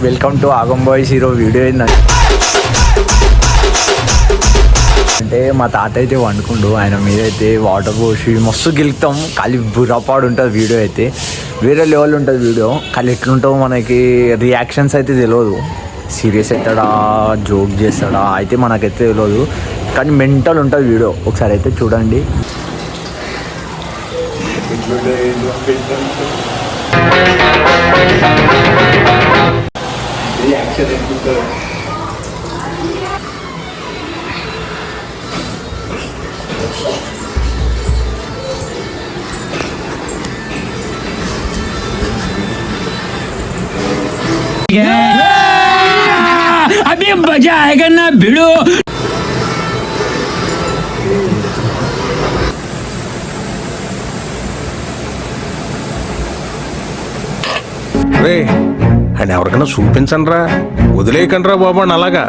Welcome to ఆగం boys. Hero video అంటే మా తాత అయితే వండుకుండు, ఆయన మీద అయితే వాటర్ పోసి మస్తు గెలుపుతాం. ఖాళీ బుర్రపాడు ఉంటుంది వీడియో అయితే, వేరే లెవెల్ ఉంటుంది వీడియో. ఖాళీ ఎట్లుంటావు మనకి రియాక్షన్స్ అయితే తెలియదు, సీరియస్ అవుతాడా జోక్ చేస్తాడా అయితే మనకైతే తెలియదు, కానీ మెంటల్ ఉంటుంది వీడియో. ఒకసారి అయితే చూడండి. अभी मजा आएगा ना भिड़ो. రే అని ఎవరికైనా చూపించండి రా, వదిలేయకండి రా బాబు అని అలాగా.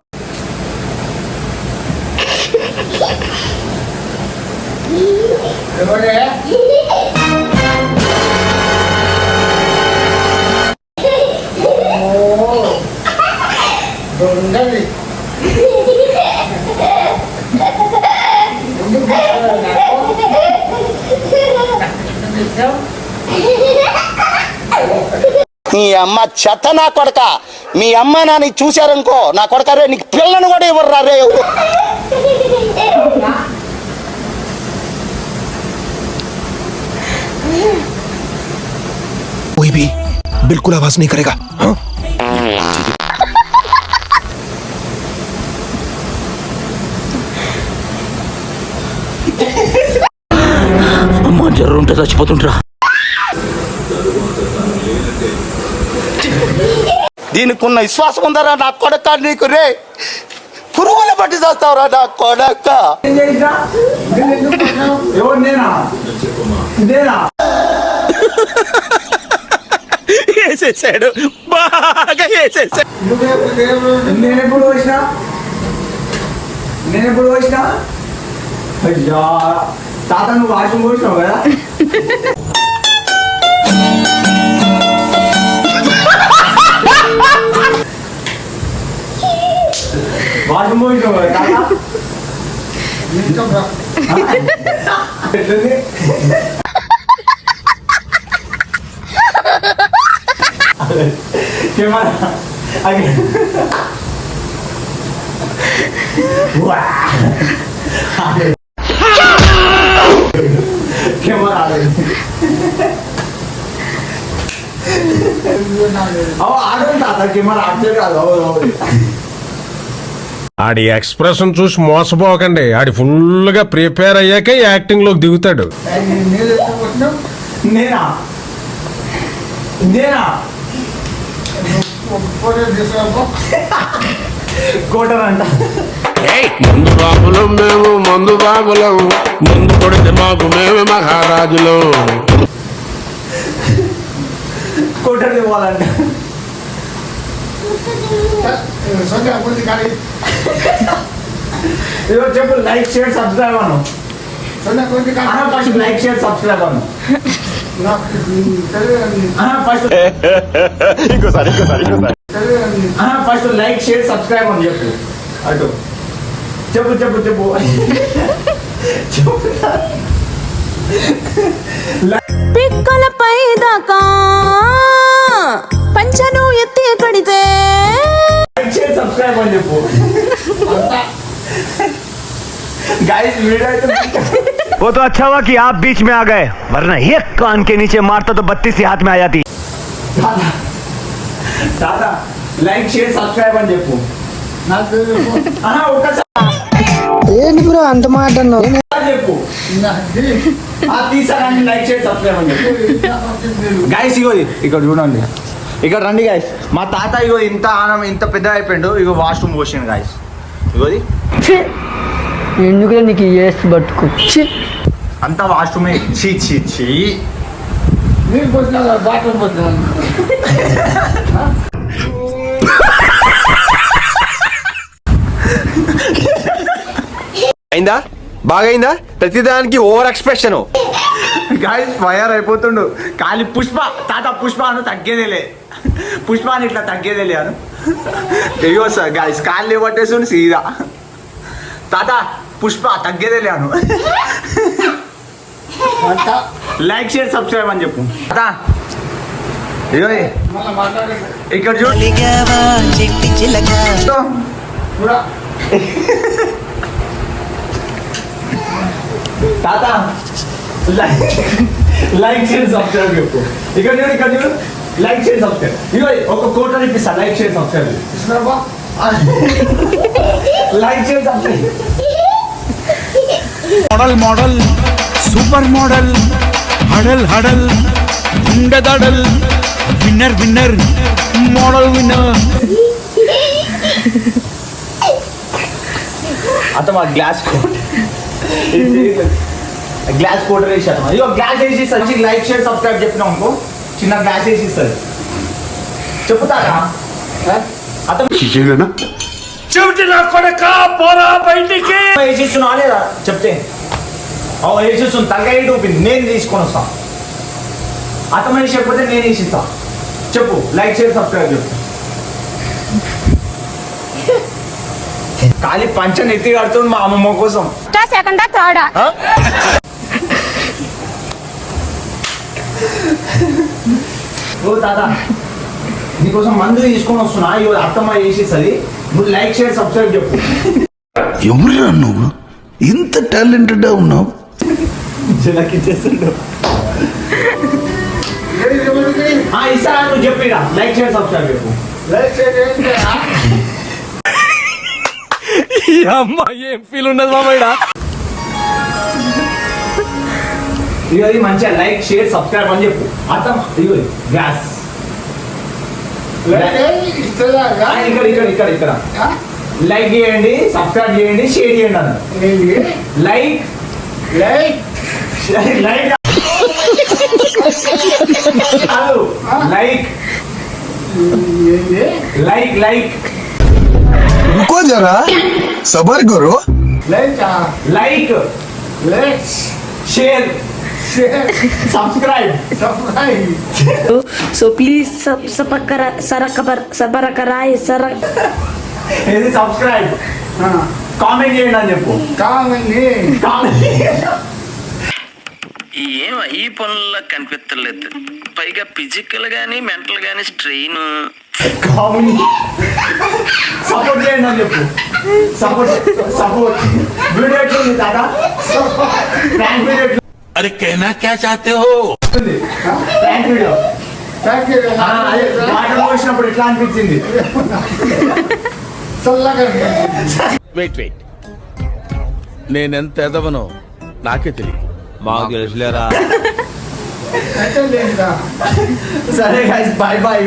మీ అమ్మ చెత్త నా కొడక, మీ అమ్మ నాని చూశారనుకో నా కొడక రే, నీకు పిల్లను కూడా ఇవ్వరు రే. कोई भी बिल्कुल आवाज नहीं करेगा. हाँ? అమ్మా జ్వరం ఉంటే చచ్చిపోతుంటరా. దీనికి ఉన్న విశ్వాసం ఉందరా నా కొడక, నీకు రే పురుగుల బట్టి చేస్తావురా నా కొడక. వేసేసాడు, బాగా వేసేసాడు. నేనెప్పుడు వచ్చినా అయ్యా తాత నువ్వు వాషింగ్ పోసినావు కదా. వాషింగ్ పోసినావు కదా తాత. ఆడి ఎక్స్ప్రెషన్ చూసి మోసపోకండి, ఆడి ఫుల్ గా ప్రిపేర్ అయ్యాకే యాక్టింగ్ లోకి దిగుతాడు. నేనా కోటరంట. మందు బాబులం మేము, మందు బాబులం, మందు కొడితే మాకు మేమే మహారాజులు. కోటర్ ఇవ్వాలంట. చెప్పు లైక్ షేర్ సబ్స్క్రైబ్ అను. ఫస్ట్ లైక్ షేర్ సబ్స్క్రైబ్ అను. ఫస్ట్ లైక్ షేర్ సబ్స్క్రైబ్ అని చెప్పు. అటు చెప్పు చెప్పు చెప్పు పిక్కలపై దాకా పంచను ఎత్తి కడితే లైక్ షేర్ సబ్స్క్రైబ్ అని చెప్పు. गाइस वीडियो वो तो अच्छा हुआ कि आप बीच में आ गए, वरना एक कान के नीचे मारता तो 32 ही हाथ में आ जाती. दादा लाइक शेयर सब्सक्राइब అని చెప్పు. ఏంటి బ్రో అంత మాట అన్నావు చెప్పు. తీసారండి లైక్ షేర్ సబ్స్క్రైబ్ అని చెప్పు. గైస్ ఇగో ఇక్కడ చూడండి, ఇక్కడ రండి గైస్. మా తాత ఇగో ఇంత ఆనం ఇంత పెద్ద అయిపోయిండు. ఇగో వాష్రూమ్ పోసిండు గైస్. ఇగోది ఎందుకులే నీకు ఏసి పట్టుకు అంతా వాష్రూమే. చీ చీ చీ బాత్రూమ్ అయిందా, బాగైందా? ప్రతిదానికి ఓవర్ ఎక్స్ప్రెషన్. గాయస్ ఫైర్ అయిపోతుండు. ఖాళీ పుష్ప తాత పుష్ప అను తగ్గేదేలే. పుష్పాన్ని ఇట్లా తగ్గేదే లేను ఇగో సార్ గాయస్ కాళ్ళు పట్టేసి సీదా తాత పుష్ప తగ్గేదే లేను లైక్ షేర్ సబ్స్క్రైబ్ అని చెప్పు తాత ఇగో ఇక్కడ చూడు తాత లైక్ షేర్ సబ్స్క్రైబ్ చెప్పు ఇక్కడ చూడు లైక్ షేర్ సబ్స్క్రైబ్ ఇగో ఒక కోట ఇప్పిస్తా like share subscribe like share subscribe model model super model హడల్ హడల్ ఉండదడల్ విన్నర్ విన్నర్ మోడల్ విన్నర్ అతమా గ్లాస్ కోట్ గ్లాస్ కోట్ వేసి అతమా ఇగో గ్లాస్ వేసి ఇస్తాను లైక్ షేర్ సబ్స్క్రైబ్ చెప్పినాం అనుకో చిన్న గ్లాస్ వేసి ఇస్తారు చెప్పుతారా అతను వేసిస్తున్నా లేదా చెప్తే వేసిస్తుంది తగ్గ చూపింది నేను తీసుకొని వస్తా అతను వేసి చెప్పితే నేను వేసిస్తా చెప్పు లైక్ షేర్ సబ్స్క్రైబ్ చెప్పు ఖాళీ పంచని ఎత్తి కడుతుంది మా అమ్మమ్మ కోసం సెకండ్ థర్డ్ ఓ తాత నీకోసం మందు తీసుకొని వస్తున్నా ఇవాళ అత్తమ్మ చేసేస్తుంది నువ్వు లైక్ షేర్ సబ్స్క్రైబ్ చెప్పు ఎవరురా నువ్వు ఇంత టాలెంటెడ్ ఉన్నావు ఇచ్చేస్తుండు ఇస్తారా నువ్వు చెప్పిరా లైక్ షేర్ సబ్స్క్రైబ్ చెప్పు అమ్మ ఏం ఫీల్ ఉండదు మామయ్య ఇక ఇది మంచిగా లైక్ షేర్ సబ్స్క్రైబ్ అని చెప్పు అర్థం ఇగో గ్యాస్ ఇక్కడ ఇక్కడ ఇక్కడ ఇక్కడ లైక్ చేయండి సబ్స్క్రైబ్ చేయండి షేర్ చేయండి అన్న like like like like like like रुको जरा सबर करो like share subscribe so please సబర్ కరాయి సర ఇది సబ్స్క్రైబ్ కామెంట్ చేయండి అని చెప్పు కామెంట్ ఏం ఈ పనుల్లో కనిపించలేదు పైగా ఫిజికల్ గానీ మెంటల్ గానీ స్ట్రెయిన్ కామెంట్ సపోర్ట్ చేయండి అని చెప్పు సపోర్ట్ వీడియో ఎట్లుంది తాత ప్రాంక్ వీడియో ఎట్లుంది అరే कहना क्या चाहते हो ప్రాంక్ వీడియో వాటర్ పోసినప్పుడు ఎట్లా అనిపించింది వెయిట్ వెయిట్ నేనెంత ఎదవనో నాకే తెలియదు మాకు తెలుసులేరా సరే గైస్ బాయ్ బాయ్